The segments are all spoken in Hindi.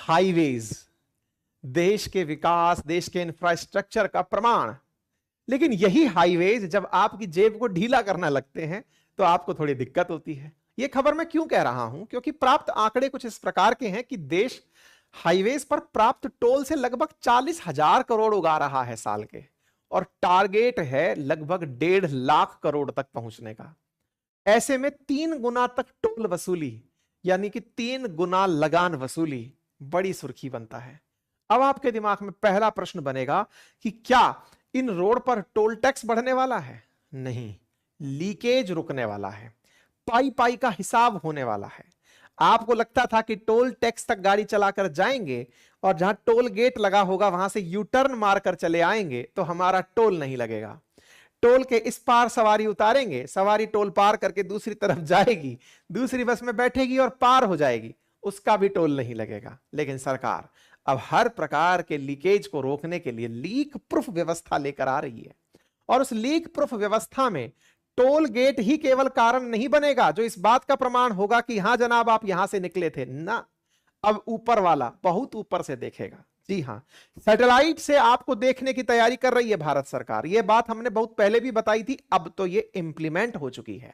हाईवेज देश के विकास, देश के इंफ्रास्ट्रक्चर का प्रमाण। लेकिन यही हाईवेज जब आपकी जेब को ढीला करना लगते हैं तो आपको थोड़ी दिक्कत होती है। यह खबर मैं क्यों कह रहा हूं? क्योंकि प्राप्त आंकड़े कुछ इस प्रकार के हैं कि देश हाईवेज पर प्राप्त टोल से लगभग 40,000 करोड़ उगा रहा है साल के, और टारगेट है लगभग 1.5 लाख करोड़ तक पहुंचने का। ऐसे में 3 गुना तक टोल वसूली, यानी कि 3 गुना लगान वसूली, बड़ी सुर्खी बनता है। अब आपके दिमाग में पहला प्रश्न बनेगा कि क्या इन रोड पर टोल टैक्स बढ़ने वाला है? नहीं, लीकेज रुकने वाला है, पाई पाई का हिसाब होने वाला है। आपको लगता था कि टोल टैक्स तक गाड़ी चलाकर जाएंगे और जहां टोल गेट लगा होगा वहां से यू टर्न मारकर चले आएंगे तो हमारा टोल नहीं लगेगा। टोल के इस पार सवारी उतारेंगे, सवारी टोल पार करके दूसरी तरफ जाएगी, दूसरी बस में बैठेगी और पार हो जाएगी, उसका भी टोल नहीं लगेगा। लेकिन सरकार अब हर प्रकार के लीकेज को रोकने के लिए लीक प्रूफ व्यवस्था लेकर आ रही है, और उस लीक प्रूफ व्यवस्था में टोल गेट ही केवल कारण नहीं बनेगा जो इस बात का प्रमाण होगा कि हां जनाब आप यहां से निकले थे ना। अब ऊपर वाला बहुत ऊपर से देखेगा। जी हां, सैटेलाइट से आपको देखने की तैयारी कर रही है भारत सरकार। यह बात हमने बहुत पहले भी बताई थी, अब तो यह इंप्लीमेंट हो चुकी है।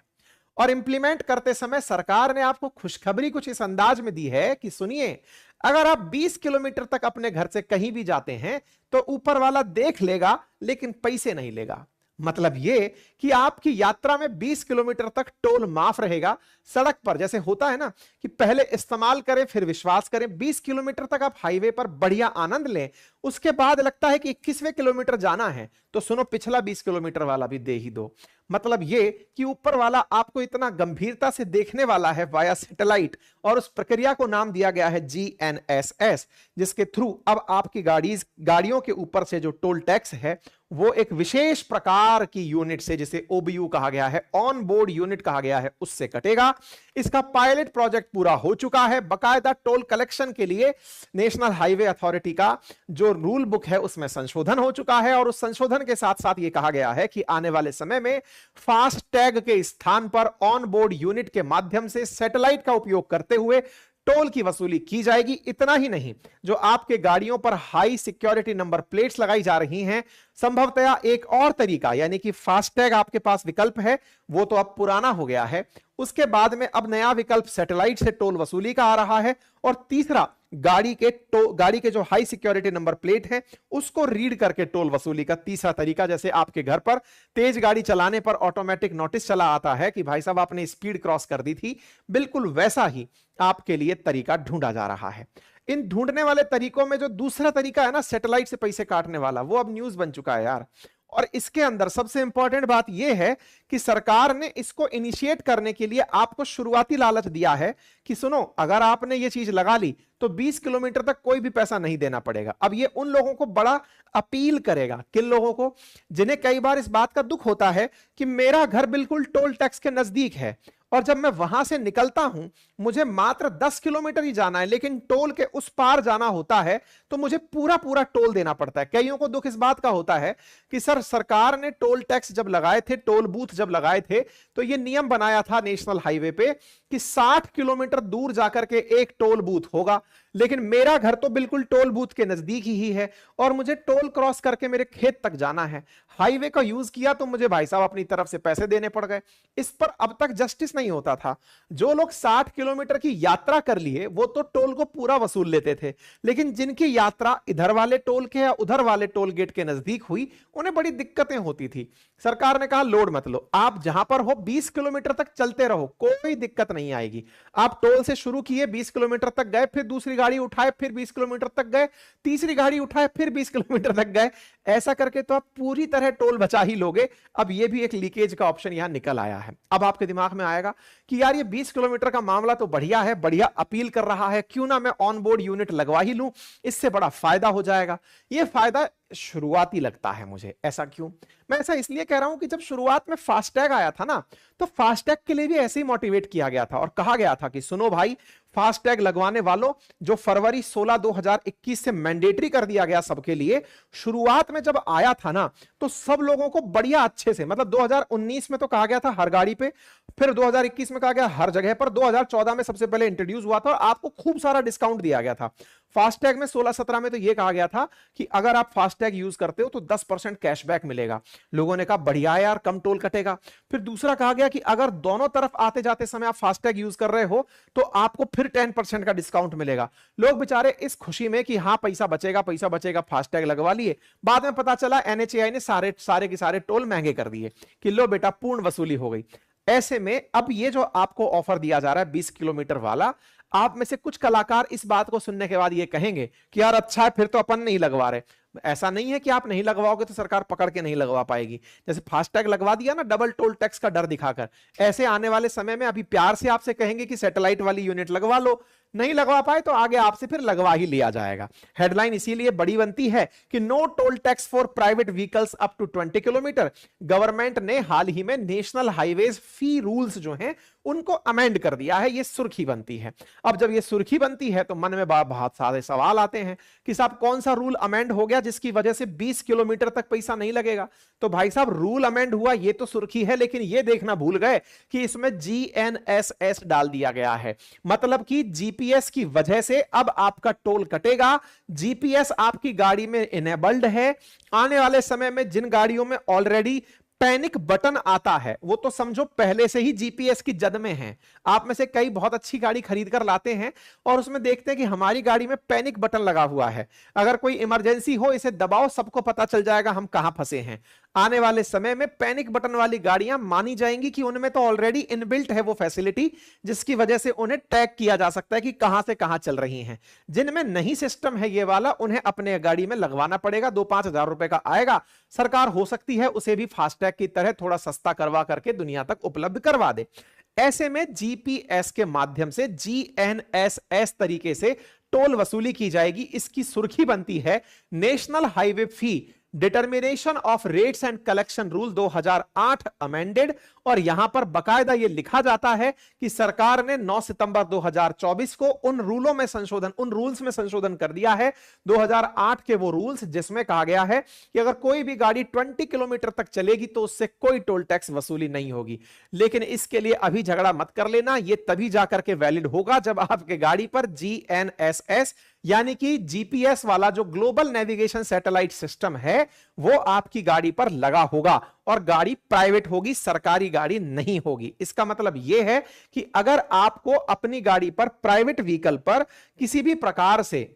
और इंप्लीमेंट करते समय सरकार ने आपको खुशखबरी कुछ इस अंदाज में दी है कि सुनिए, अगर आप 20 किलोमीटर तक अपने घर से कहीं भी जाते हैं तो ऊपर वाला देख लेगा लेकिन पैसे नहीं लेगा। मतलब यह कि आपकी यात्रा में 20 किलोमीटर तक टोल माफ रहेगा। सड़क पर जैसे होता है ना कि पहले इस्तेमाल करें फिर विश्वास करें, 20 किलोमीटर तक आप हाईवे पर बढ़िया आनंद लें, उसके बाद लगता है कि 21वें किलोमीटर जाना है तो सुनो पिछला 20 किलोमीटर वाला भी दे ही दो। मतलब यह कि ऊपर वाला आपको इतना गंभीरता से देखने वाला है वाया सैटेलाइट, और उस प्रक्रिया को नाम दिया गया है GNSS, जिसके थ्रू अब आपकी गाड़ियों के ऊपर से जो टोल टैक्स है वो एक विशेष प्रकार की यूनिट से, जिसे OBU कहा गया है, ऑन बोर्ड यूनिट कहा गया है, उससे कटेगा। इसका पायलट प्रोजेक्ट पूरा हो चुका है। बकायदा टोल कलेक्शन के लिए नेशनल हाईवे अथॉरिटी का जो रूल बुक है उसमें संशोधन हो चुका है, और उस संशोधन के साथ साथ यह कहा गया है कि आने वाले समय में फास्ट टैग के स्थान पर ऑन बोर्ड यूनिट के माध्यम से सैटेलाइट का उपयोग करते हुए टोल की वसूली की जाएगी। इतना ही नहीं, जो आपके गाड़ियों पर हाई सिक्योरिटी नंबर प्लेट्स लगाई जा रही हैं, संभवतया एक और तरीका यानी कि फास्टैग आपके पास विकल्प है, वो तो अब पुराना हो गया है। उसके बाद में अब नया विकल्प सैटेलाइट से टोल वसूली का आ रहा है, और तीसरा गाड़ी के जो हाई सिक्योरिटी नंबर प्लेट है उसको रीड करके टोल वसूली का तीसरा तरीका। जैसे आपके घर पर तेज गाड़ी चलाने पर ऑटोमेटिक नोटिस चला आता है कि भाई साहब आपने स्पीड क्रॉस कर दी थी, बिल्कुल वैसा ही आपके लिए तरीका ढूंढा जा रहा है। इन ढूंढने वाले तरीकों में जो दूसरा तरीका है ना, सैटेलाइट से पैसे काटने वाला, वो अब न्यूज बन चुका है यार। और इसके अंदर सबसे इंपॉर्टेंट बात यह है कि सरकार ने इसको इनिशिएट करने के लिए आपको शुरुआती लालच दिया है कि सुनो, अगर आपने ये चीज लगा ली तो 20 किलोमीटर तक कोई भी पैसा नहीं देना पड़ेगा। अब ये उन लोगों को बड़ा अपील करेगा, किन लोगों को, जिन्हें कई बार इस बात का दुख होता है कि मेरा घर बिल्कुल टोल टैक्स के नजदीक है और जब मैं वहां से निकलता हूं मुझे मात्र 10 किलोमीटर ही जाना है, लेकिन टोल के उस पार जाना होता है तो मुझे पूरा पूरा टोल देना पड़ता है। कईयों को दुख इस बात का होता है कि सर, सरकार ने टोल टैक्स जब लगाए थे, टोल बूथ जब लगाए थे, तो यह नियम बनाया था नेशनल हाईवे पे कि 60 किलोमीटर दूर जाकर के एक टोल बूथ होगा, लेकिन मेरा घर तो बिल्कुल टोल बूथ के नजदीक ही है और मुझे टोल क्रॉस करके मेरे खेत तक जाना है। हाईवे का यूज किया तो मुझे भाई साहब अपनी तरफ से पैसे देने पड़ गए। इस पर अब तक जस्टिस नहीं होता था। जो लोग 60 किलोमीटर की यात्रा कर लिए वो तो टोल को पूरा वसूल लेते थे, लेकिन जिनकी यात्रा इधर वाले टोल के या उधर वाले टोल गेट के नजदीक हुई उन्हें बड़ी दिक्कतें होती थी। सरकार ने कहा लोड मत लो, आप जहां पर हो 20 किलोमीटर तक चलते रहो, कोई दिक्कत नहीं आएगी। आप टोल से शुरू किए, 20 किलोमीटर तक गए, फिर दूसरी गाड़ी उठाए, फिर 20 किलोमीटर तक गए, तीसरी गाड़ी उठाए, फिर 20 किलोमीटर तक गए। ऐसा करके तो आप पूरी तरह टोल बचा ही लोगे। अब यह भी एक लीकेज का ऑप्शन यहां निकल आया है। अब आपके दिमाग में आएगा कि यार ये 20 किलोमीटर का मामला तो बढ़िया है, बढ़िया अपील कर रहा है, क्यों ना मैं ऑन बोर्ड यूनिट लगवा ही लूं, इससे बड़ा फायदा हो जाएगा। यह फायदा शुरुआती लगता है मुझे। ऐसा क्यों? मैं ऐसा इसलिए कह रहा हूं कि जब शुरुआत में फास्टैग आया था ना, तो फास्टैग के लिए भी ऐसे ही मोटिवेट किया गया था और कहा गया था कि सुनो भाई, फास्टैग लगवाने वालों, जो फरवरी 16 2021 से मैंडेटरी कर दिया गया सबके लिए, शुरुआत में जब आया था ना तो सब लोगों को बढ़िया अच्छे से, मतलब 2019 में तो कहा गया था हर गाड़ी पे, फिर 2021 में कहा गया हर जगह पर, 2014 में सबसे पहले इंट्रोड्यूस हुआ था और आपको खूब सारा डिस्काउंट दिया गया था। फास्टैग में 16-17 में तो यह कहा गया था कि अगर आप फास्टैग यूज करते हो तो 10% कैशबैक मिलेगा। लोगों ने कहा बढ़िया है यार, कम टोल कटेगा। फिर दूसरा कहा गया कि अगर दोनों तरफ आते जाते समय आप फास्टैग यूज कर रहे हो तो आपको फिर 10% का डिस्काउंट मिलेगा। लोग बेचारे इस खुशी में कि हाँ पैसा बचेगा फास्टैग लगवा लिए। बाद में पता चला एनएचएआई ने सारे के सारे टोल महंगे कर दिए कि लो बेटा पूर्ण वसूली हो गई। ऐसे में अब ये जो आपको ऑफर दिया जा रहा है 20 किलोमीटर वाला, आप में से कुछ कलाकार इस बात को सुनने के बाद ये कहेंगे कि यार अच्छा है, फिर तो अपन नहीं लगवा रहे। ऐसा नहीं है कि आप नहीं लगवाओगे तो सरकार पकड़ के नहीं लगवा पाएगी। जैसे फास्टैग लगवा दिया ना डबल टोल टैक्स का डर दिखाकर, ऐसे आने वाले समय में अभी प्यार से आपसे कहेंगे कि सैटेलाइट वाली यूनिट लगवा लो, नहीं लगवा पाए तो आगे आपसे फिर लगवा ही लिया जाएगा। हेडलाइन इसीलिए बड़ी बनती है कि no toll tax for private vehicles up to 20 kilometre. Government ने हाल ही में नेशनल हाईवेज फी रूल्स जो हैं उनको अमेंड कर दिया है, ये सुर्खी बनती है। अब जब ये सुर्खी बनती है तो मन में बहुत सारे सवाल आते हैं कि साहब कौन सा रूल अमेंड हो गया जिसकी वजह से 20 किलोमीटर तक पैसा नहीं लगेगा। तो भाई साहब रूल अमेंड हुआ ये तो सुर्खी है, लेकिन ये देखना भूल गए कि इसमें GNSS डाल दिया गया है। मतलब कि जीपीएस की वजह से अब आपका टोल कटेगा। जीपीएस आपकी गाड़ी में इनेबल्ड है। आने वाले समय में जिन गाड़ियों में ऑलरेडी पैनिक बटन आता है वो तो समझो पहले से ही जीपीएस की जद में है। आप में से कई बहुत अच्छी गाड़ी खरीद कर लाते हैं और उसमें देखते हैं कि हमारी गाड़ी में पैनिक बटन लगा हुआ है, अगर कोई इमरजेंसी हो इसे दबाओ सबको पता चल जाएगा हम कहां फंसे हैं। आने वाले समय में पैनिक बटन वाली गाड़ियां मानी जाएंगी कि उनमें तो ऑलरेडी इनबिल्ट है वो फैसिलिटी, जिसकी वजह से उन्हें टैग किया जा सकता है कि कहां से कहां चल रही हैं। जिनमें नहीं सिस्टम है ये वाला, उन्हें अपने गाड़ी में लगवाना पड़ेगा, 2-5 हजार रुपए का आएगा। सरकार हो सकती है उसे भी फास्टैग की तरह थोड़ा सस्ता करवा करके दुनिया तक उपलब्ध करवा दे। ऐसे में जीपीएस के माध्यम से GNSS तरीके से टोल वसूली की जाएगी। इसकी सुर्खी बनती है national highway fee determination of rates and collection rule 2008 amended. और यहां पर बकायदा यह लिखा जाता है कि सरकार ने 9 सितंबर 2024 को उन रूल्स में संशोधन कर दिया है 2008 के वो रूल्स जिसमें कहा गया है कि अगर कोई भी गाड़ी 20 किलोमीटर तक चलेगी तो उससे कोई टोल टैक्स वसूली नहीं होगी। लेकिन इसके लिए अभी झगड़ा मत कर लेना, यह तभी जाकर के वैलिड होगा जब आपके गाड़ी पर GNSS यानी कि जीपीएस वाला जो ग्लोबल नेविगेशन सैटेलाइट सिस्टम है वो आपकी गाड़ी पर लगा होगा और गाड़ी प्राइवेट होगी, सरकारी गाड़ी नहीं होगी। इसका मतलब यह है कि अगर आपको अपनी गाड़ी पर प्राइवेट व्हीकल पर किसी भी प्रकार से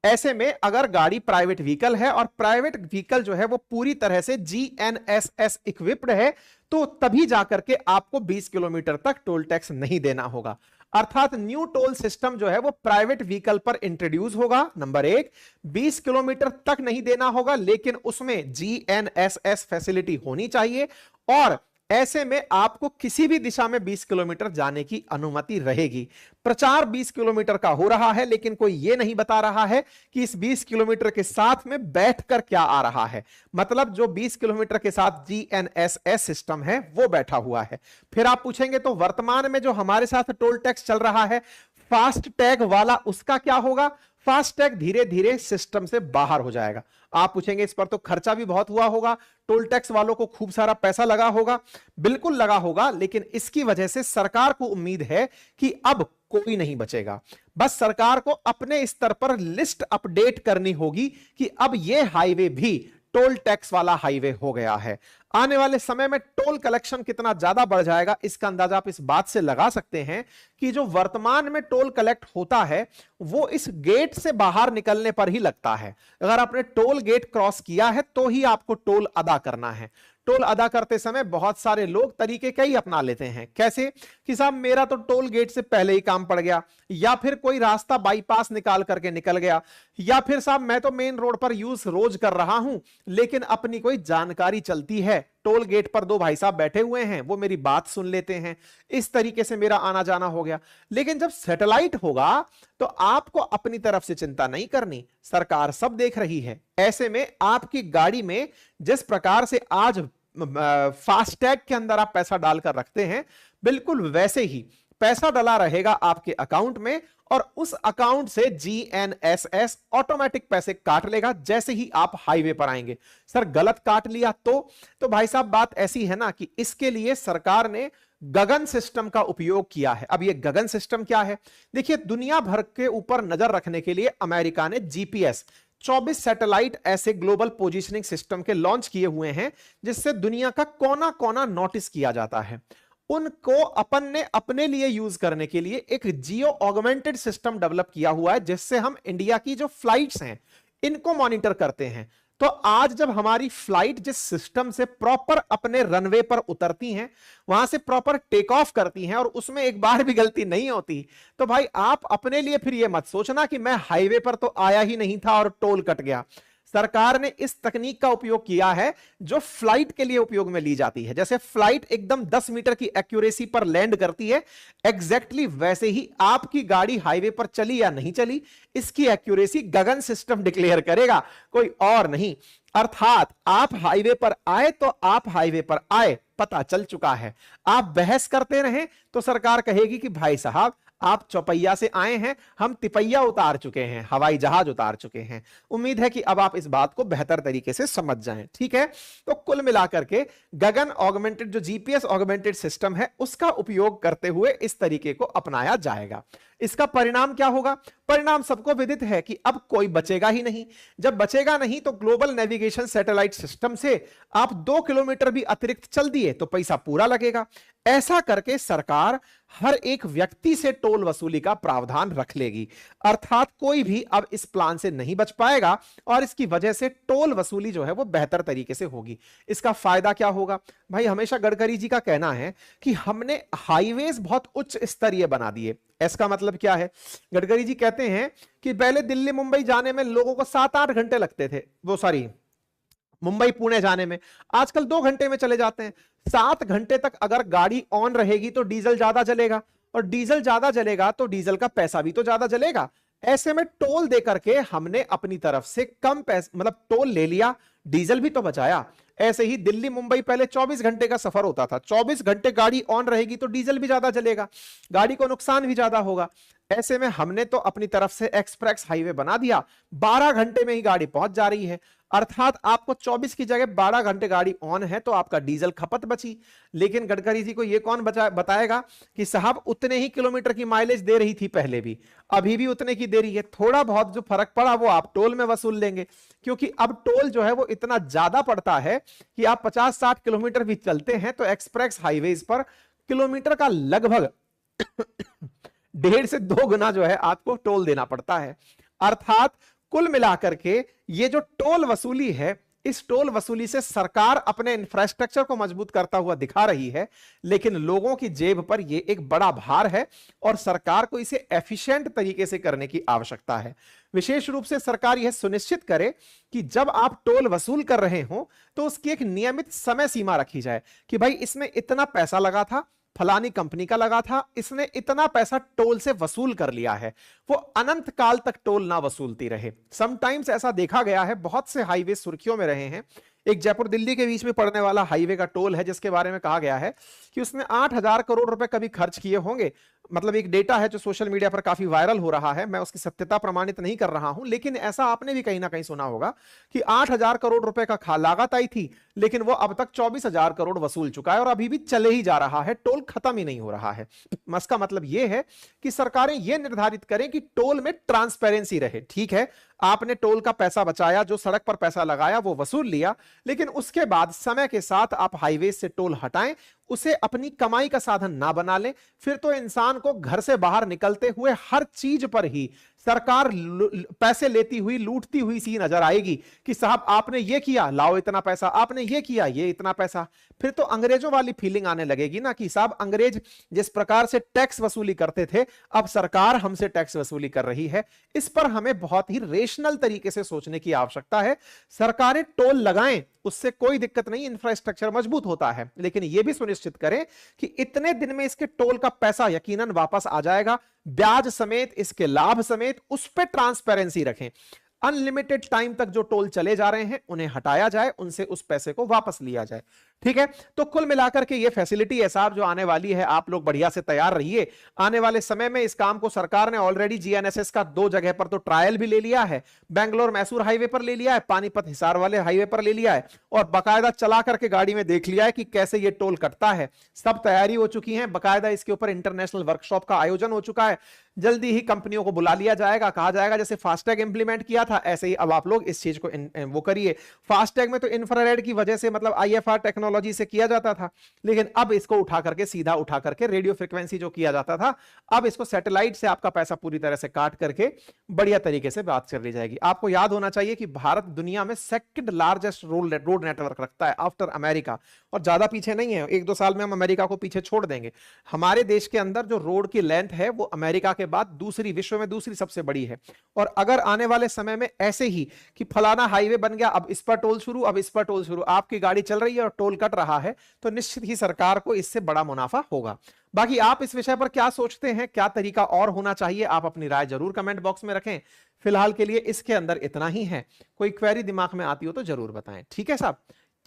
ऐसे में अगर गाड़ी प्राइवेट व्हीकल है और प्राइवेट व्हीकल जो है वो पूरी तरह से GNSS इक्विप्ड है तो तभी जाकर के आपको 20 किलोमीटर तक टोल टैक्स नहीं देना होगा। अर्थात न्यू टोल सिस्टम जो है वो प्राइवेट व्हीकल पर इंट्रोड्यूस होगा। नंबर 1, 20 किलोमीटर तक नहीं देना होगा लेकिन उसमें GNSS फैसिलिटी होनी चाहिए और ऐसे में आपको किसी भी दिशा में 20 किलोमीटर जाने की अनुमति रहेगी। प्रचार 20 किलोमीटर का हो रहा है लेकिन कोई यह नहीं बता रहा है कि इस 20 किलोमीटर के साथ में बैठकर क्या आ रहा है। मतलब जो 20 किलोमीटर के साथ GNSS सिस्टम है वो बैठा हुआ है। फिर आप पूछेंगे तो वर्तमान में जो हमारे साथ टोल टैक्स चल रहा है फास्ट टैग वाला, उसका क्या होगा? फास्ट टैग धीरे धीरे सिस्टम से बाहर हो जाएगा। आप पूछेंगे इस पर तो खर्चा भी बहुत हुआ होगा, टोल टैक्स वालों को खूब सारा पैसा लगा होगा। बिल्कुल लगा होगा, लेकिन इसकी वजह से सरकार को उम्मीद है कि अब कोई नहीं बचेगा। बस सरकार को अपने स्तर पर लिस्ट अपडेट करनी होगी कि अब यह हाईवे भी टोल टैक्स वाला हाईवे हो गया है। आने वाले समय में टोल कलेक्शन कितना ज्यादा बढ़ जाएगा इसका अंदाजा आप इस बात से लगा सकते हैं कि जो वर्तमान में टोल कलेक्ट होता है वो इस गेट से बाहर निकलने पर ही लगता है। अगर आपने टोल गेट क्रॉस किया है तो ही आपको टोल अदा करना है। टोल अदा करते समय बहुत सारे लोग तरीके कई अपना लेते हैं। कैसे कि साहब मेरा तो टोल गेट से पहले ही काम पड़ गया, या फिर कोई रास्ता बाईपास निकाल करके निकल गया, या फिर साहब मैं तो मेन रोड पर यूज रोज कर रहा हूं लेकिन अपनी कोई जानकारी चलती है, टोल गेट पर 2 भाई साहब बैठे हुए हैं वो मेरी बात सुन लेते हैं, इस तरीके से मेरा आना जाना हो गया। लेकिन जब सैटेलाइट होगा तो आपको अपनी तरफ से चिंता नहीं करनी, सरकार सब देख रही है। ऐसे में आपकी गाड़ी में जिस प्रकार से आज फास्टैग के अंदर आप पैसा डालकर रखते हैं बिल्कुल वैसे ही पैसा डला रहेगा आपके अकाउंट में और उस अकाउंट से जीएनएसएस ऑटोमेटिक पैसे काट लेगा जैसे ही आप हाईवे पर आएंगे। सर गलत काट लिया तो भाई साहब बात ऐसी है ना कि इसके लिए सरकार ने गगन सिस्टम का उपयोग किया है। अब ये गगन सिस्टम क्या है? देखिए, दुनिया भर के ऊपर नजर रखने के लिए अमेरिका ने जीपीएस 24 सैटेलाइट ऐसे ग्लोबल पोजीशनिंग सिस्टम के लॉन्च किए हुए हैं जिससे दुनिया का कोना कोना नोटिस किया जाता है। उनको अपन ने अपने लिए यूज करने के लिए एक जियो ऑगमेंटेड सिस्टम डेवलप किया हुआ है जिससे हम इंडिया की जो फ्लाइट्स हैं इनको मॉनिटर करते हैं। तो आज जब हमारी फ्लाइट जिस सिस्टम से प्रॉपर अपने रनवे पर उतरती हैं, वहां से प्रॉपर टेक ऑफ करती हैं और उसमें एक बार भी गलती नहीं होती, तो भाई आप अपने लिए फिर यह मत सोचना कि मैं हाईवे पर तो आया ही नहीं था और टोल कट गया। सरकार ने इस तकनीक का उपयोग किया है जो फ्लाइट के लिए उपयोग में ली जाती है। जैसे फ्लाइट एकदम 10 मीटर की एक्यूरेसी पर लैंड करती है, एग्जैक्टली वैसे ही आपकी गाड़ी हाईवे पर चली या नहीं चली इसकी एक्यूरेसी गगन सिस्टम डिक्लेयर करेगा, कोई और नहीं। अर्थात आप हाईवे पर आए तो आप हाईवे पर आए, पता चल चुका है। आप बहस करते रहें तो सरकार कहेगी कि भाई साहब आप चौपैया से आए हैं, हम तिपैया उतार चुके हैं, हवाई जहाज उतार चुके हैं। उम्मीद है कि अब आप इस बात को बेहतर तरीके से समझ जाएं, ठीक है। तो कुल मिलाकर के गगन ऑगमेंटेड जो जीपीएस ऑगमेंटेड सिस्टम है उसका उपयोग करते हुए इस तरीके को अपनाया जाएगा। इसका परिणाम क्या होगा? परिणाम सबको विदित है कि अब कोई बचेगा ही नहीं। जब बचेगा नहीं तो ग्लोबल नेविगेशन सैटेलाइट सिस्टम से आप 2 किलोमीटर भी अतिरिक्त चल दिए तो पैसा पूरा लगेगा। ऐसा करके सरकार हर एक व्यक्ति से टोल वसूली का प्रावधान रख लेगी, अर्थात कोई भी अब इस प्लान से नहीं बच पाएगा और इसकी वजह से टोल वसूली जो है वो बेहतर तरीके से होगी। इसका फायदा क्या होगा? भाई हमेशा गडकरी जी का कहना है कि हमने हाईवेज बहुत उच्च स्तरीय बना दिए। इसका मतलब क्या है? गडकरी जी कहते हैं कि पहले दिल्ली मुंबई जाने में लोगों को 7-8 घंटे लगते थे, मुंबई पुणे जाने में, आजकल 2 घंटे में चले जाते हैं। 7 घंटे तक अगर गाड़ी ऑन रहेगी तो डीजल ज्यादा जलेगा और डीजल ज्यादा जलेगा तो डीजल का पैसा भी तो ज्यादा जलेगा। ऐसे में टोल दे करके हमने अपनी तरफ से कम पैसा मतलब टोल ले लिया, डीजल भी तो बचाया। ऐसे ही दिल्ली मुंबई पहले 24 घंटे का सफर होता था, 24 घंटे गाड़ी ऑन रहेगी तो डीजल भी ज्यादा जलेगा, गाड़ी को नुकसान भी ज्यादा होगा। ऐसे में हमने तो अपनी तरफ से एक्सप्रेस हाईवे बना दिया, 12 घंटे में ही गाड़ी पहुंच जा रही है। अर्थात आपको 24 की जगह 12 घंटे गाड़ी ऑन है तो आपका डीजल खपत बची। लेकिन गडकरी जी को यह कौन बताएगा कि साहब उतने ही किलोमीटर की माइलेज दे रही थी पहले भी, अभी भी उतने की दे रही है, थोड़ा बहुत जो फर्क पड़ा वो आप टोल में वसूल लेंगे। क्योंकि अब टोल जो है वो इतना ज्यादा पड़ता है कि आप 50-60 किलोमीटर भी चलते हैं तो एक्सप्रेस हाईवेज पर किलोमीटर का लगभग 1.5 से 2 गुना जो है आपको टोल देना पड़ता है। अर्थात कुल मिलाकर के ये जो टोल वसूली है, इस टोल वसूली से सरकार अपने इंफ्रास्ट्रक्चर को मजबूत करता हुआ दिखा रही है, लेकिन लोगों की जेब पर यह एक बड़ा भार है और सरकार को इसे एफिशिएंट तरीके से करने की आवश्यकता है। विशेष रूप से सरकार यह सुनिश्चित करे कि जब आप टोल वसूल कर रहे हो तो उसकी एक नियमित समय सीमा रखी जाए कि भाई इसमें इतना पैसा लगा था, फलानी कंपनी का लगा था, इसने इतना पैसा टोल से वसूल कर लिया है, वो अनंत काल तक टोल ना वसूलती रहे। समटाइम्स ऐसा देखा गया है, बहुत से हाईवे सुर्खियों में रहे हैं। एक जयपुर दिल्ली के बीच में पड़ने वाला हाईवे का टोल है जिसके बारे में कहा गया है कि उसने 8,000 करोड़ रुपए कभी खर्च किए होंगे। मतलब एक डेटा है जो सोशल मीडिया पर काफी वायरल हो रहा है, मैं उसकी सत्यता प्रमाणित नहीं कर रहा हूं, लेकिन ऐसा आपने भी कहीं ना कहीं सुना होगा कि 8,000 करोड़ रुपए का लागत आई थी, लेकिन वो अब तक 24,000 करोड़ वसूल चुका है और अभी भी चले ही जा रहा है, टोल खत्म ही नहीं हो रहा है। इसका मतलब यह है कि सरकारें यह निर्धारित करें कि टोल में ट्रांसपेरेंसी रहे। ठीक है, आपने टोल का पैसा बचाया, जो सड़क पर पैसा लगाया वो वसूल लिया, लेकिन उसके बाद समय के साथ आप हाईवे से टोल हटाएं, उसे अपनी कमाई का साधन ना बना लें। फिर तो इंसान को घर से बाहर निकलते हुए हर चीज पर ही सरकार पैसे लेती हुई, लूटती हुई सी नजर आएगी कि साहब आपने ये किया, लाओ इतना पैसा, आपने ये किया, ये इतना पैसा। फिर तो अंग्रेजों वाली फीलिंग आने लगेगी ना कि साहब अंग्रेज जिस प्रकार से टैक्स वसूली करते थे, अब सरकार हमसे टैक्स वसूली कर रही है। इस पर हमें बहुत ही रेशनल तरीके से सोचने की आवश्यकता है। सरकारें टोल लगाएं, उससे कोई दिक्कत नहीं, इंफ्रास्ट्रक्चर मजबूत होता है, लेकिन यह भी सुनिश्चित करें कि इतने दिन में इसके टोल का पैसा यकीनन वापस आ जाएगा, ब्याज समेत, इसके लाभ समेत, उस पर ट्रांसपेरेंसी रखें। अनलिमिटेड टाइम तक जो टोल चले जा रहे हैं उन्हें हटाया जाए, उनसे उस पैसे को वापस लिया जाए। ठीक है, तो कुल मिलाकर के ये फैसिलिटी है साहब जो आने वाली है, आप लोग बढ़िया से तैयार रहिए। आने वाले समय में इस काम को सरकार ने ऑलरेडी जीएनएसएस का 2 जगह पर तो ट्रायल भी ले लिया है, बेंगलोर मैसूर हाईवे पर ले लिया है, पानीपत हिसार वाले हाईवे पर ले लिया है, और बकायदा चला करके गाड़ी में देख लिया है कि कैसे ये टोल कटता है। सब तैयारी हो चुकी है, बकायदा इसके ऊपर इंटरनेशनल वर्कशॉप का आयोजन हो चुका है। जल्दी ही कंपनियों को बुला लिया जाएगा, कहा जाएगा जैसे फास्टैग इंप्लीमेंट किया था ऐसे ही अब आप लोग इस चीज को वो करिए। फास्टैग में तो इंफ्रारेड की वजह से मतलब आईएफआर टेक्नोलॉजी से किया जाता था, लेकिन अब इसको उठा करके सीधा उठा करके रेडियो फ्रिक्वेंसी जो किया जाता था, अब इसको सैटेलाइट से आपका पैसा पूरी तरह से काट करके बढ़िया तरीके से बात कर ली जाएगी। आपको याद होना चाहिए कि भारत दुनिया में सेकंड लार्जेस्ट रोड नेटवर्क रखता है आफ्टर अमेरिका, और ज्यादा पीछे नहीं है, 1-2 साल में हम अमेरिका को पीछे छोड़ देंगे। हमारे देश के अंदर जो रोड की लेंथ है वो अमेरिका के बाद दूसरी, विश्व में दूसरी सबसे बड़ी है। और अगर आने वाले समय में ऐसे ही कि फलाना हाईवे बन गया, अब इस पर टोल शुरू, अब इस पर टोल शुरू, आपकी गाड़ी चल रही है और टोल कट रहा है, तो निश्चित ही सरकार को इससे बड़ा मुनाफा होगा। बाकी आप इस विषय पर क्या सोचते हैं, क्या तरीका और होना चाहिए, आप अपनी राय जरूर कमेंट बॉक्स में रखें। फिलहाल के लिए इसके अंदर इतना ही है, कोई क्वेरी दिमाग में आती हो तो जरूर बताएं। ठीक है साहब,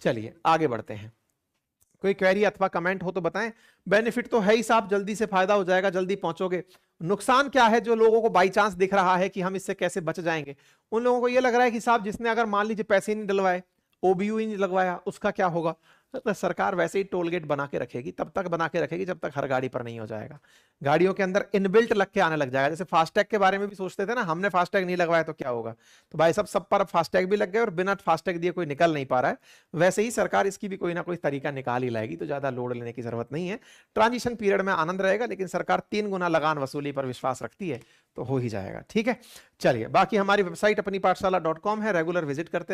चलिए आगे बढ़ते हैं। कोई क्वेरी अथवा कमेंट हो तो बताएं। बेनिफिट तो है ही साहब, जल्दी से फायदा हो जाएगा, जल्दी पहुंचोगे। नुकसान क्या है जो लोगों को बाई चांस दिख रहा है कि हम इससे कैसे बच जाएंगे, उन लोगों को यह लग रहा है कि साहब जिसने अगर मान लीजिए पैसे नहीं डलवाए, ओबीयू ही नहीं लगवाया, उसका क्या होगा। तो सरकार वैसे ही टोल गेट बना के रखेगी, तब तक बना के रखेगी जब तक हर गाड़ी पर नहीं हो जाएगा। गाड़ियों के अंदर इनबिल्ट लग के आने लग जाएगा। जैसे फास्टैग के बारे में भी सोचते थे ना, हमने फास्टैग नहीं लगवाया तो क्या होगा, तो भाई सब पर फास्टैग भी लग गए और बिना फास्टैग दिए कोई निकल नहीं पा रहा है। वैसे ही सरकार इसकी भी कोई ना कोई तरीका निकाल ही लाएगी, तो ज्यादा लोड लेने की जरूरत नहीं है। ट्रांजिशन पीरियड में आनंद रहेगा, लेकिन सरकार 3 गुना लगान वसूली पर विश्वास रखती है, तो हो ही जाएगा। ठीक है, चलिए बाकी हमारी वेबसाइट अपनी पाठशाला.com है, रेगुलर विजिट करते